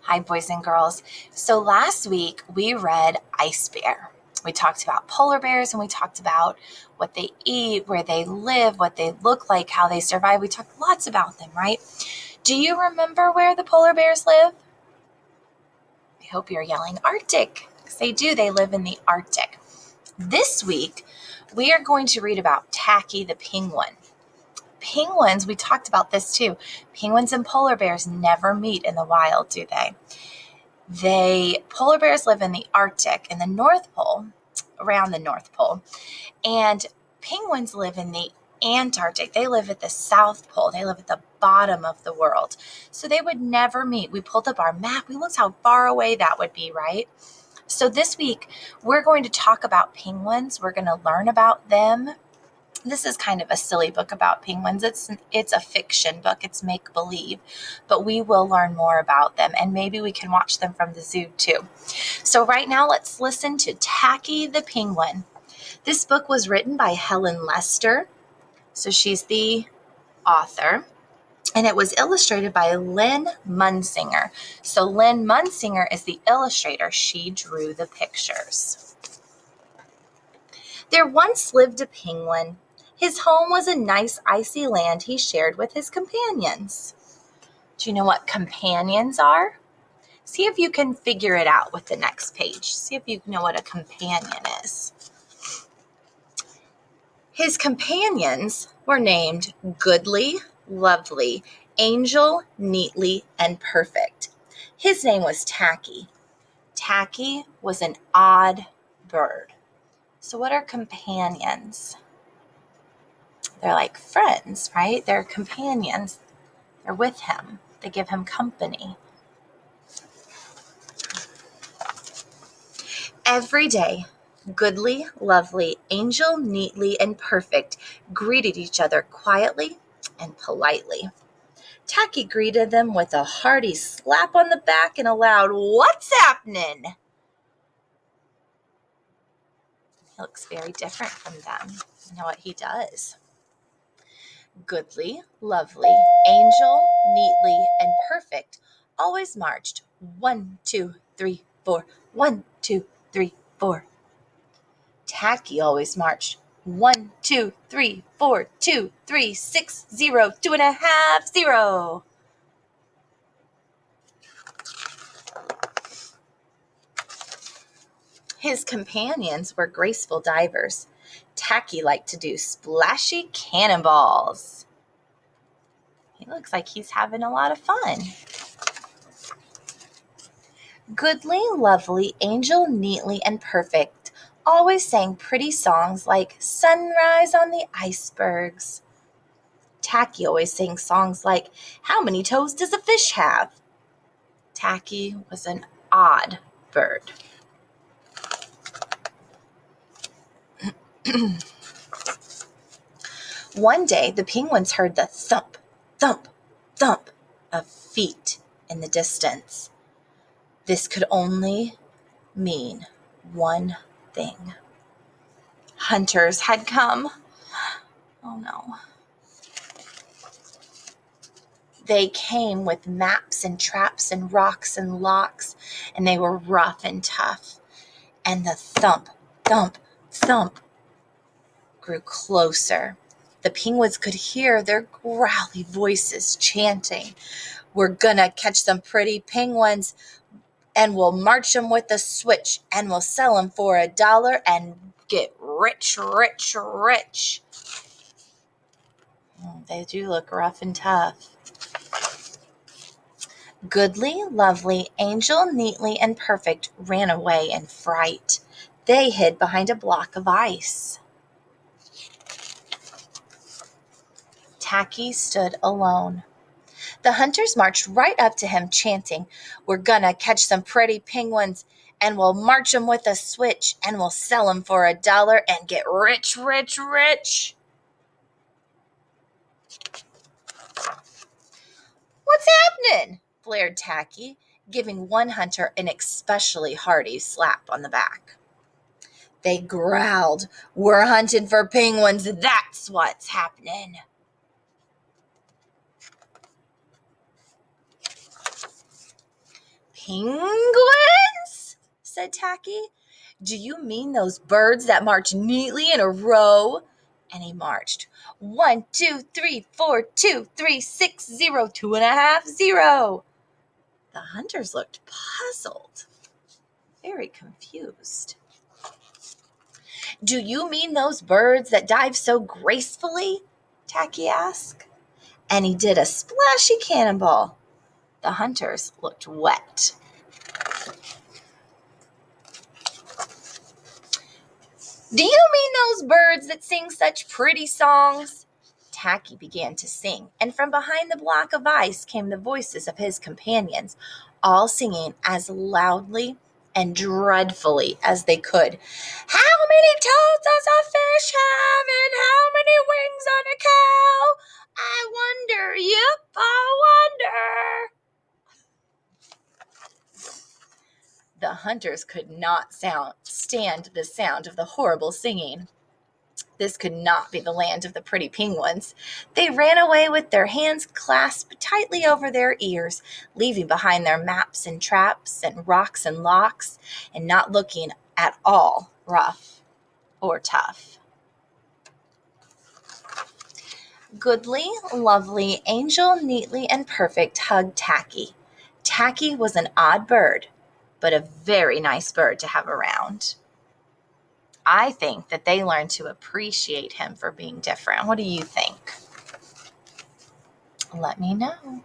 Hi, boys and girls. So last week we read Ice Bear. We talked about polar bears and we talked about what they eat, where they live, what they look like, how they survive. We talked lots about them, right? Do you remember where the polar bears live? I hope you're yelling Arctic, because they do. They live in the Arctic. This week we are going to read about Tacky the Penguin. Penguins, we talked about this too. Penguins and polar bears never meet in the wild, do they? Polar bears live in the Arctic, in the North Pole, around the North Pole, and penguins live in the Antarctic. They live at the South Pole. They live at the bottom of the world. So they would never meet. We pulled up our map. We looked how far away that would be, right? So this week, we're going to talk about penguins. We're going to learn about them. This is kind of a silly book about penguins. It's a fiction book. It's make-believe, but we will learn more about them, and maybe we can watch them from the zoo too. So right now, let's listen to Tacky the Penguin. This book was written by Helen Lester, so she's the author, and it was illustrated by Lynn Munsinger. So Lynn Munsinger is the illustrator. She drew the pictures. There once lived a penguin. His home was a nice icy land he shared with his companions. Do you know what companions are? See if you can figure it out with the next page. See if you know what a companion is. His companions were named Goodly, Lovely, Angel, Neatly, and Perfect. His name was Tacky. Tacky was an odd bird. So what are companions? They're like friends, right? They're companions. They're with him. They give him company. Every day, Goodly, Lovely, Angel, Neatly, and Perfect greeted each other quietly and politely. Tacky greeted them with a hearty slap on the back and a loud, "What's happening?" He looks very different from them. You know what he does? Goodly, Lovely, Angel, Neatly, and Perfect always marched 1, 2, 3, 4, 1, 2, 3, 4. Tacky always marched 1, 2, 3, 4, 2, 3, 6, 0, 2.5, 0. His companions were graceful divers. Tacky liked to do splashy cannonballs. He looks like he's having a lot of fun. Goodly, Lovely, Angel, Neatly, and Perfect always sang pretty songs like Sunrise on the Icebergs. Tacky always sang songs like How Many Toes Does a Fish Have? Tacky was an odd bird. One day, the penguins heard the thump, thump, thump of feet in the distance. This could only mean one thing. Hunters had come. Oh no. They came with maps and traps and rocks and locks, and they were rough and tough. And the thump, thump, thump grew closer. The penguins could hear their growly voices chanting, "We're gonna catch some pretty penguins, and we'll march them with a switch, and we'll sell them for $1 and get rich, rich, rich." They do look rough and tough. Goodly, Lovely, Angel, Neatly, and Perfect ran away in fright. They hid behind a block of ice. Tacky stood alone. The hunters marched right up to him, chanting, "We're gonna catch some pretty penguins, and we'll march them with a switch, and we'll sell them for $1 and get rich, rich, rich." "What's happening?" flared Tacky, giving one hunter an especially hearty slap on the back. They growled, "We're hunting for penguins, that's what's happening." Penguins? Said Tacky. Do you mean those birds that march neatly in a row? And he marched. 1, 2, 3, 4, 2, 3, 6, 0, 2.5, 0. The hunters looked puzzled, very confused. Do you mean those birds that dive so gracefully? Tacky asked. And he did a splashy cannonball. The hunters looked wet. Do you mean those birds that sing such pretty songs? Tacky began to sing, and from behind the block of ice came the voices of his companions, all singing as loudly and dreadfully as they could. How many toes does a fish have, and how many wings on a cow? I wonder, yep, I wonder. The hunters could not stand the sound of the horrible singing. This could not be the land of the pretty penguins. They ran away with their hands clasped tightly over their ears, leaving behind their maps and traps and rocks and locks, and not looking at all rough or tough. Goodly, lovely, Angel, neatly and perfect hugged Tacky. Tacky was an odd bird, but a very nice bird to have around. I think that they learned to appreciate him for being different. What do you think? Let me know.